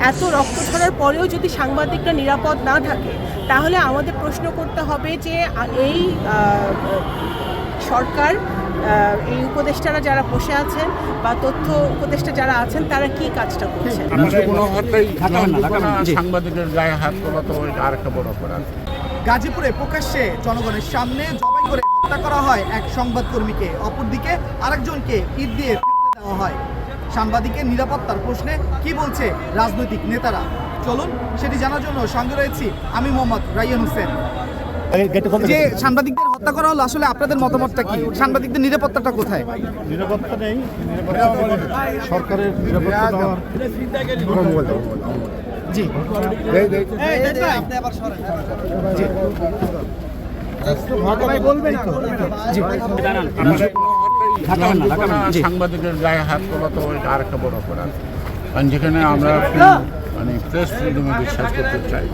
এত রক্ত ঝরার পরেও যদি সাংবাদিকরা নিরাপদ না থাকে, তাহলে আমাদের প্রশ্ন করতে হবে যে এই সরকার, এই উপদেষ্টারা যারা বসে আছেন বা তথ্য উপদেষ্টা যারা আছেন, তারা কি কাজটা করছেন। সাংবাদিকের গায়ে হাত তোলা তো আরেকটা বড় অপরাধ। গাজীপুরে প্রকাশ্যে জনগণের সামনে জবাই করে হত্যা করা হয় এক সংবাদকর্মীকে, অপরদিকে আরেকজনকে ইট দিয়ে থেতলে দেওয়া হয়। সাংবাদিকের নিরাপত্তার প্রশ্নে কি বলছে রাজনৈতিক নেতারা, চলুন সেটি জানার জন্য সঙ্গে রয়েছি আমি মোহাম্মদ রাইয়ান হোসেন। যে সাংবাদিকদের হত্যা করা হলো, আসলে আপনাদের মতামতটা কি? সাংবাদিকদের নিরাপত্তাটা কোথায়? নিরাপত্তা নেই, সরকারের নিরাপত্তা দেওয়ার জি সাংবাদিকের গায়ে হাত তোলা তো আরেকটা বড় অপরাধ। কারণ যেখানে আমরা প্রেস ফ্রিডমে বিশ্বাস করতে চাই,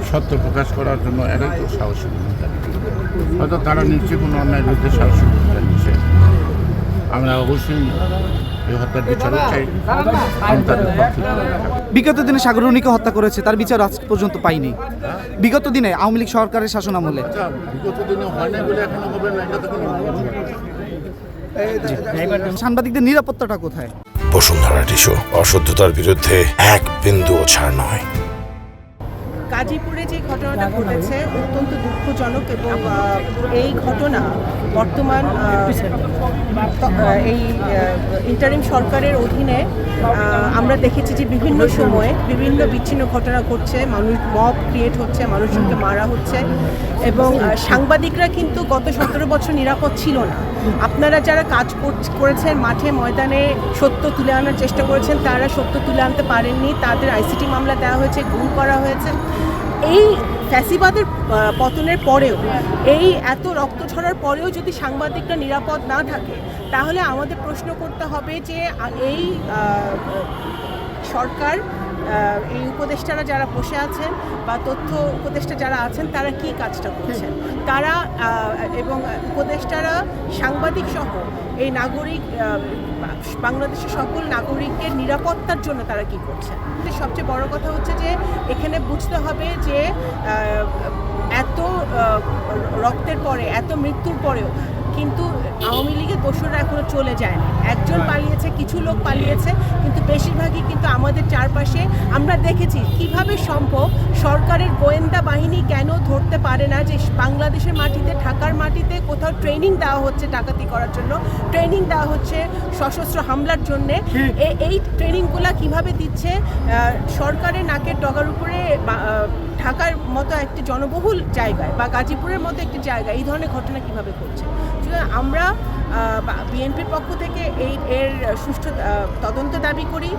সত্য প্রকাশ করার জন্য এরাই তো সাহসী ভূমিকা। হয়তো তারা নিশ্চয়ই কোনো অন্যায়ের বিরুদ্ধে সাহসী ভূমিকা নিচ্ছে। আমরা অবশ্যই এই হত্যার বিচার চাই। বিগত দিনে সাগররুনিকে হত্যা করেছে, তার বিচার আজ পর্যন্ত পাইনি। বিগত দিনে আওয়ামী লীগ সরকারের শাসন আমলে বিগত দিনে হয় না বলে এখনো হবে না, এটা তো কোনো সাংবাদিকদের নিরাপত্তাটা কোথায়? বসুন্ধরা টিস্যু, অশুদ্ধতার বিরুদ্ধে এক বিন্দুও ছাড় নয়। গাজীপুরে যে ঘটনাটা ঘটেছে অত্যন্ত দুঃখজনক, এবং এই ঘটনা বর্তমান এই ইন্টারিম সরকারের অধীনে আমরা দেখেছি যে বিভিন্ন সময়ে বিভিন্ন বিচ্ছিন্ন ঘটনা ঘটছে, মানুষ মব ক্রিয়েট হচ্ছে, মানুষজনকে মারা হচ্ছে, এবং সাংবাদিকরা কিন্তু গত 17 বছর নিরাপদ ছিল না। আপনারা যারা কাজ করেছেন মাঠে ময়দানে, সত্য তুলে আনার চেষ্টা করেছেন, তারা সত্য তুলে আনতে পারেননি, তাদের আইসিটি মামলা দেওয়া হয়েছে, গুম করা হয়েছে। এই ফ্যাসিবাদের পতনের পরেও, এই এত রক্ত ঝরার পরেও যদি সাংবাদিকরা নিরাপদ না থাকে, তাহলে আমাদের প্রশ্ন করতে হবে যে এই সরকার, এই উপদেষ্টারা যারা বসে আছেন বা তথ্য উপদেষ্টা যারা আছেন, তারা কি কাজটা করছেন। তারা এবং উপদেষ্টারা সাংবাদিক সহ এই নাগরিক, বাংলাদেশের সকল নাগরিকের নিরাপত্তার জন্য তারা কি করছে। সবচেয়ে বড় কথা হচ্ছে যে এখানে বুঝতে হবে যে এত রক্তের পরে, এত মৃত্যুর পরেও কিন্তু আওয়ামী লীগের দোসররা এখনো চলে যায় না। একজন পালিয়েছে, কিছু লোক পালিয়েছে, কিন্তু বেশিরভাগই কিন্তু আমাদের চারপাশে আমরা দেখেছি কিভাবে সম্ভব। সরকারের গোয়েন্দা বাহিনী কেন ধরতে পারে না যে বাংলাদেশের মাটিতে, ঢাকার মাটিতে কোথাও ট্রেনিং দেওয়া হচ্ছে ডাকাতি করার জন্য, ট্রেনিং দেওয়া হচ্ছে সশস্ত্র হামলার জন্যে। এই ট্রেনিংগুলা কিভাবে দিচ্ছে সরকারের নাকের ডগার উপরে। ঢাকার মতো একটি জনবহুল জায়গায় বা গাজীপুরের মতো একটি জায়গায় এই ধরনের ঘটনা কিভাবে ঘটছে। আমরা বিএনপির পক্ষ থেকে এর সুষ্ঠু তদন্ত দাবি করি।